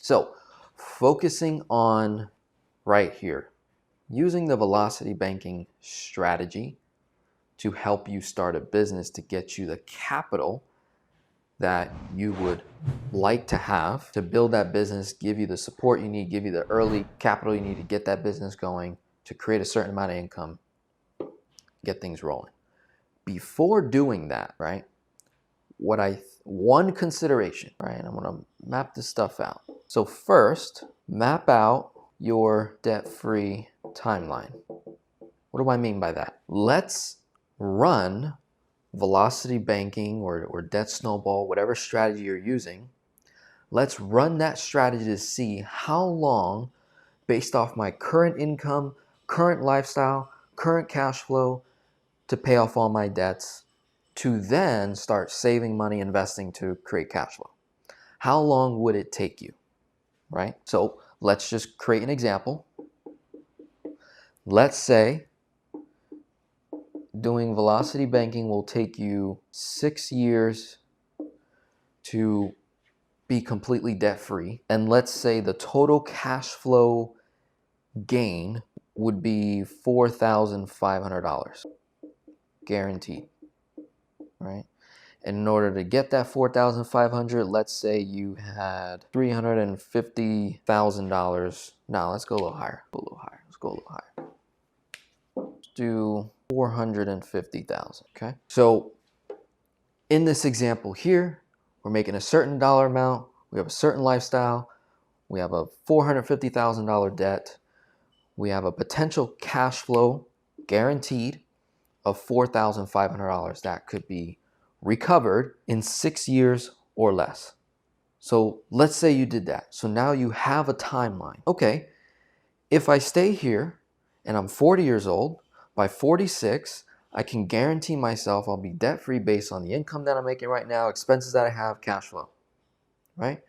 So focusing on right here, using the velocity banking strategy to help you start a business to get you the capital that you would like to have to build that business, give you the support you need, give you the early capital you need to get that business going, to create a certain amount of income, get things rolling. Before doing that, right, one consideration, right, I'm gonna map this stuff out. So first, map out your debt-free timeline. What do I mean by that? Let's run velocity banking or debt snowball, whatever strategy you're using. Let's run that strategy to see how long, based off my current income, current lifestyle, current cash flow, to pay off all my debts, to then start saving money, investing to create cash flow. How long would it take you, right? So let's just create an example. Let's say doing velocity banking will take you 6 years to be completely debt-free. And let's say the total cash flow gain would be $4,500 guaranteed, right? And in order to get that $4,500, let's say you had $350,000. Now let's go a little higher. Let's go a little higher. Let's do 450,000. Okay. So in this example here, we're making a certain dollar amount. We have a certain lifestyle. We have a $450,000 debt. We have a potential cash flow guaranteed of $4,500 that could be recovered in 6 years or less. So let's say you did that. So now you have a timeline. Okay, if I stay here and I'm 40 years old, by 46, I can guarantee myself I'll be debt-free based on the income that I'm making right now, expenses that I have, cash flow, right?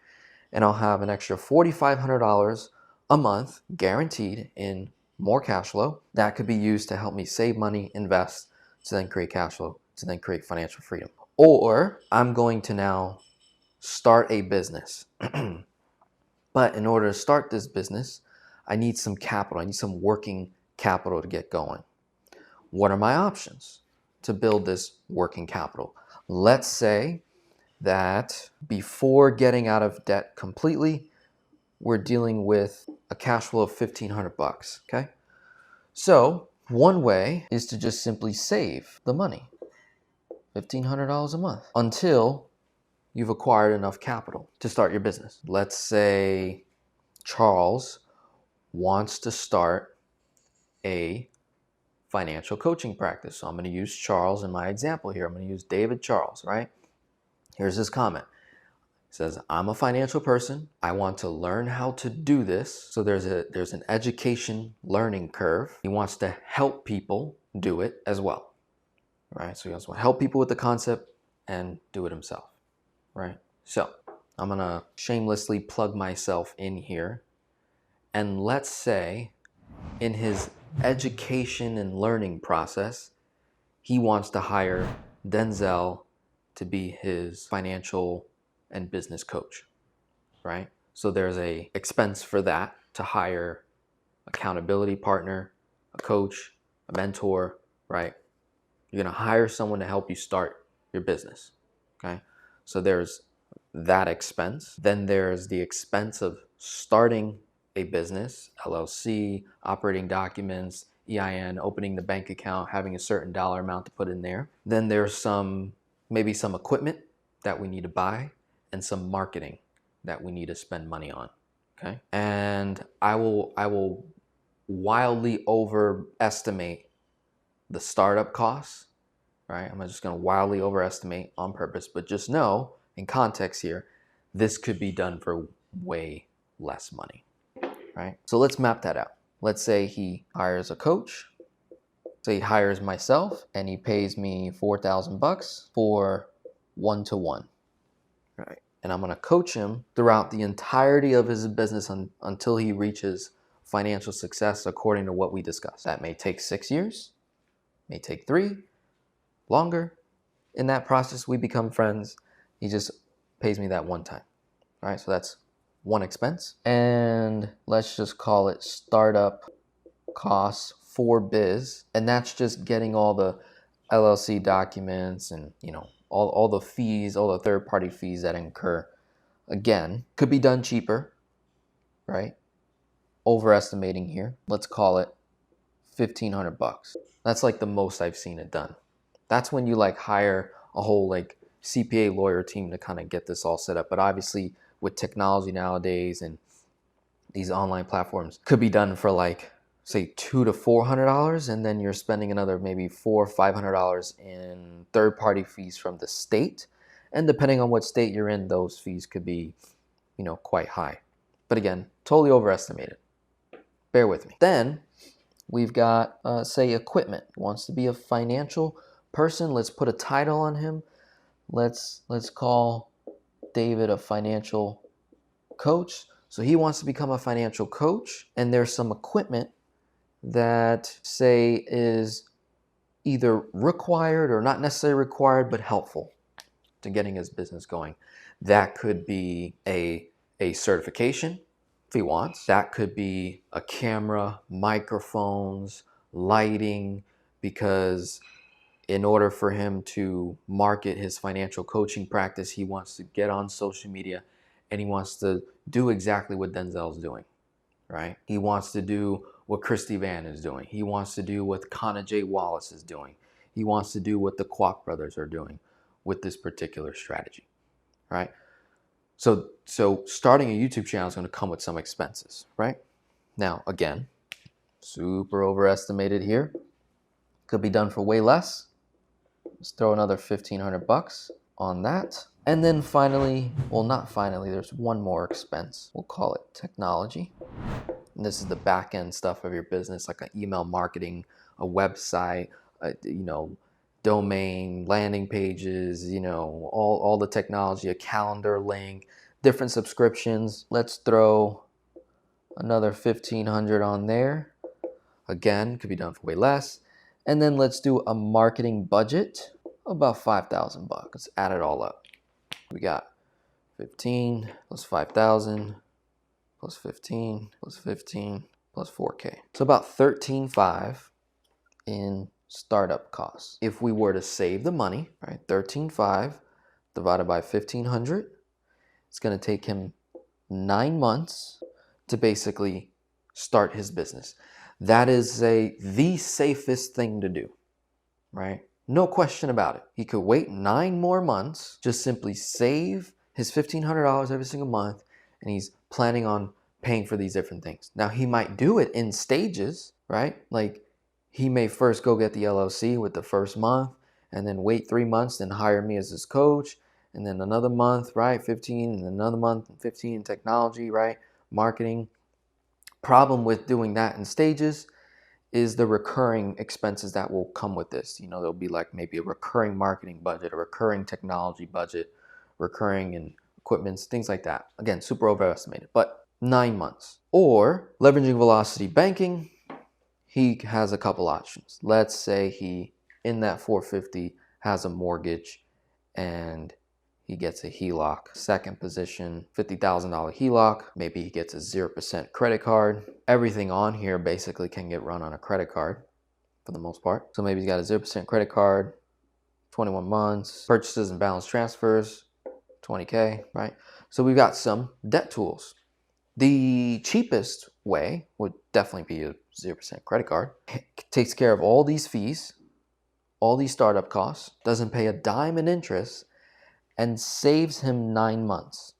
And I'll have an extra $4,500 a month guaranteed in more cash flow that could be used to help me save money, invest, to then create cash flow, to then create financial freedom. Or I'm going to now start a business. But in order to start this business, I need some capital. I need some working capital to get going. What are my options to build this working capital? Let's say that before getting out of debt completely, we're dealing with a cash flow of $1,500, okay? So one way is to just simply save the money, $1,500 a month, until you've acquired enough capital to start your business. Let's say Charles wants to start a financial coaching practice. So I'm going to use Charles in my example here. I'm going to use David Charles, right? Here's his comment. He says, I'm a financial person. I want to learn how to do this. So there's an education learning curve. He wants to help people do it as well, right? So he wants to help people with the concept and do it himself, right? So I'm going to shamelessly plug myself in here. And let's say in his education and learning process, he wants to hire Denzel to be his financial and business coach, right? So there's a expense for that, to hire accountability partner, a coach, a mentor, right? You're gonna hire someone to help you start your business, okay? So there's that expense. Then there's the expense of starting a business, LLC, operating documents, EIN, opening the bank account, having a certain dollar amount to put in there. Then there's maybe some equipment that we need to buy and some marketing that we need to spend money on, okay? And I will wildly overestimate the startup costs, right? I'm just gonna wildly overestimate on purpose, but just know, in context here, this could be done for way less money, right? So let's map that out. Let's say he hires a coach. So he hires myself and he pays me $4,000 for one-to-one, right? And I'm gonna coach him throughout the entirety of his business until he reaches financial success according to what we discussed. That may take 6 years, may take 3, longer. In that process, we become friends. He just pays me that one time, right? So that's one expense. And let's just call it startup costs for biz. And that's just getting all the LLC documents and, you know, all the fees, all the third-party fees that incur. Again, could be done cheaper, right? Overestimating here. Let's call it $1,500. That's like the most I've seen it done. That's when you like hire a whole like CPA lawyer team to kind of get this all set up. But obviously with technology nowadays and these online platforms, could be done for like say $200 to $400, and then you're spending another maybe $400 or $500 in third-party fees from the state. And depending on what state you're in, those fees could be, you know, quite high. But again, totally overestimated. Bear with me. Then we've got, say, equipment. Wants to be a financial person. Let's put a title on him. Let's call David a financial coach. So he wants to become a financial coach, and there's some equipment that, say, is either required or not necessarily required, but helpful to getting his business going. That could be a certification if he wants. That could be a camera, microphones, lighting, because in order for him to market his financial coaching practice, he wants to get on social media and he wants to do exactly what Denzel's doing, right? He wants to do what Christy Van is doing. He wants to do what Connor J. Wallace is doing. He wants to do what the Kwok brothers are doing with this particular strategy, right? So starting a YouTube channel is going to come with some expenses, right? Now, again, super overestimated here. Could be done for way less. Let's throw another $1,500 on that. And then finally, well, not finally, there's one more expense. We'll call it technology. And this is the back end stuff of your business, like an email marketing, a website, you know, domain, landing pages, you know, all the technology, a calendar link, different subscriptions. Let's throw another $1,500 on there. Again, could be done for way less. And then let's do a marketing budget, about $5,000. Let's add it all up. We got 15 plus 5,000 plus 15 plus 15 plus 4K. So about 13.5 in startup costs. If we were to save the money, right, 13.5 divided by 1,500, it's going to take him 9 months to basically start his business. That is the safest thing to do, right? No question about it. He could wait 9 more months, just simply save his $1,500 every single month, and he's planning on paying for these different things. Now, he might do it in stages, right? Like, he may first go get the LLC with the first month, and then wait 3 months, then hire me as his coach, and then another month, right, 15, and another month, 15 in technology, right, marketing. Problem with doing that in stages is the recurring expenses that will come with this. You know, there'll be like maybe a recurring marketing budget, a recurring technology budget, recurring in equipments, things like that. Again, super overestimated, but 9 months. Or leveraging velocity banking, he has a couple options. Let's say he, in that 450, has a mortgage and he gets a HELOC. Second position, $50,000 HELOC. Maybe he gets a 0% credit card. Everything on here basically can get run on a credit card for the most part. So maybe he's got a 0% credit card, 21 months, purchases and balance transfers, 20K, right? So we've got some debt tools. The cheapest way would definitely be a 0% credit card. It takes care of all these fees, all these startup costs, doesn't pay a dime in interest, and saves him 9 months.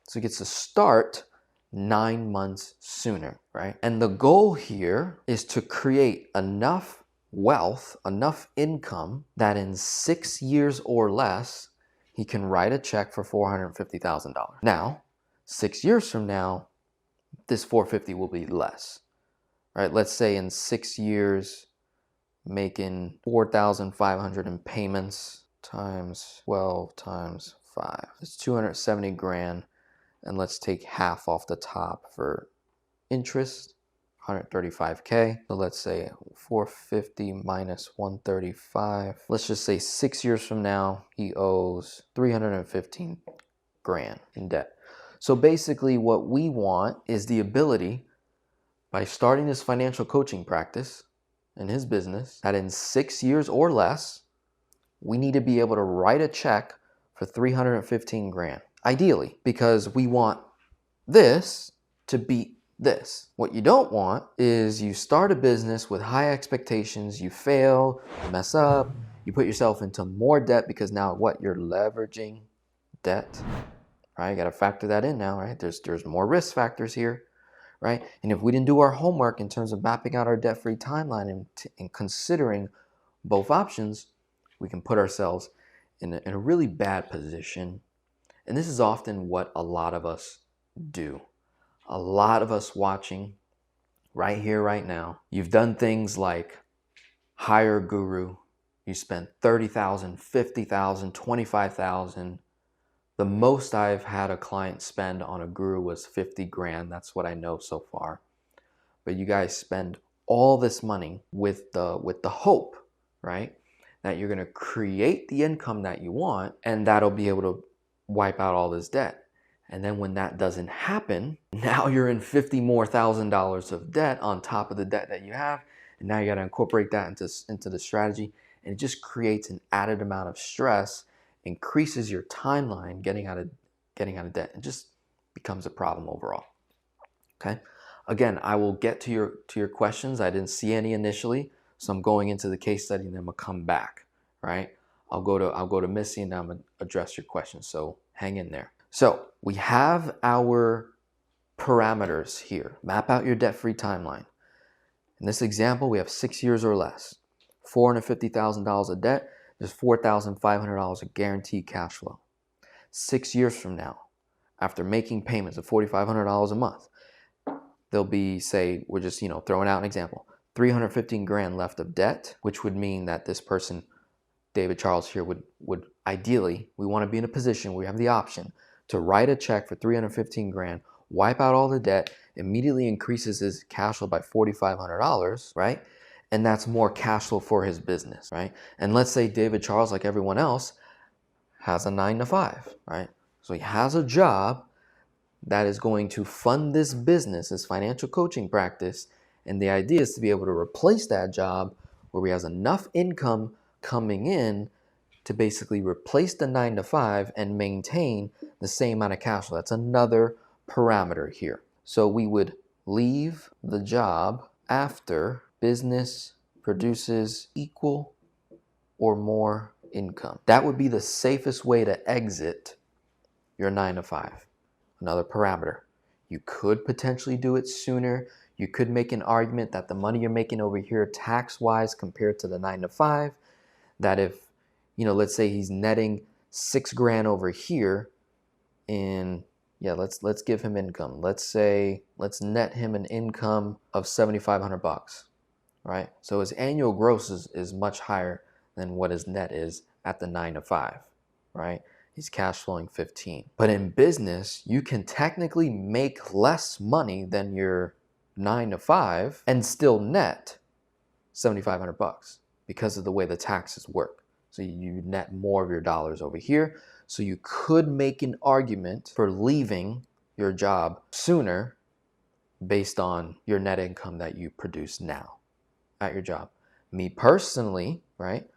So he gets to start 9 months sooner, right? And the goal here is to create enough wealth, enough income that in 6 years or less, he can write a check for $450,000. Now, 6 years from now, this 450 will be less, right? Let's say in 6 years, making 4,500 in payments times 12 times 5. It's 270 grand. And let's take half off the top for interest, 135K. So let's say 450 minus 135. Let's just say 6 years from now, he owes 315 grand in debt. So basically what we want is the ability, by starting this financial coaching practice in his business, that in 6 years or less, we need to be able to write a check for 315 grand. Ideally, because we want this to beat this. What you don't want is you start a business with high expectations, you fail, you mess up, you put yourself into more debt because now what? You're leveraging debt, right? You got to factor that in now, right? There's more risk factors here, right? And if we didn't do our homework in terms of mapping out our debt-free timeline and considering both options, we can put ourselves in a really bad position. And this is often what a lot of us do. A lot of us watching right here, right now, you've done things like hire a guru. You spent $30,000, $50,000, $25,000. The most I've had a client spend on a guru was 50 grand. That's what I know so far. But you guys spend all this money with the hope, right, that you're going to create the income that you want, and that'll be able to wipe out all this debt. And then when that doesn't happen, now you're in $50,000 more of debt on top of the debt that you have. And now you got to incorporate that into the strategy. And it just creates an added amount of stress, increases your timeline getting out of debt, and just becomes a problem overall. Okay. Again, I will get to your questions. I didn't see any initially, so I'm going into the case study and then I'm gonna come back. Right. I'll go to Missy and I'm gonna address your questions. So hang in there. So we have our parameters here. Map out your debt-free timeline. In this example, we have 6 years or less. $450,000 of debt. There's $4,500 of guaranteed cash flow. 6 years from now, after making payments of $4,500 a month, there'll be, say, we're just throwing out an example, 315 grand left of debt, which would mean that this person, David Charles here, would ideally, we want to be in a position where we have the option to write a check for 315 grand, wipe out all the debt, immediately increases his cash flow by $4,500, right? And that's more cash flow for his business, right? And let's say David Charles, like everyone else, has a 9-to-5, right? So he has a job that is going to fund this business, this financial coaching practice. And the idea is to be able to replace that job where he has enough income coming in to basically replace the 9-to-5 and maintain the same amount of cash flow. That's another parameter here. So we would leave the job after business produces equal or more income. That would be the safest way to exit your 9-to-5. Another parameter. You could potentially do it sooner. You could make an argument that the money you're making over here tax-wise compared to the 9-to-5, that if, let's say he's netting 6 grand over here in, let's give him income. Let's net him an income of $7,500, right? So his annual gross is much higher than what his net is at the 9-to-5, right? He's cash flowing 15. But in business, you can technically make less money than your 9-to-5 and still net $7,500 because of the way the taxes work. So you net more of your dollars over here. So you could make an argument for leaving your job sooner based on your net income that you produce now at your job. Me personally, right?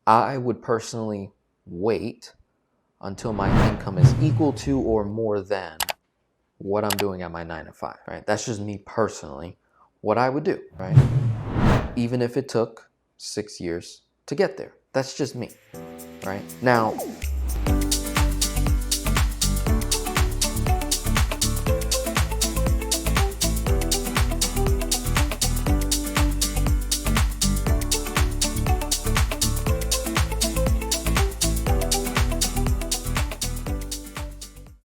I would personally wait until my income is equal to or more than what I'm doing at my 9-to-5, right? That's just me personally, what I would do, right? Even if it took 6 years to get there. That's just me, right? Now,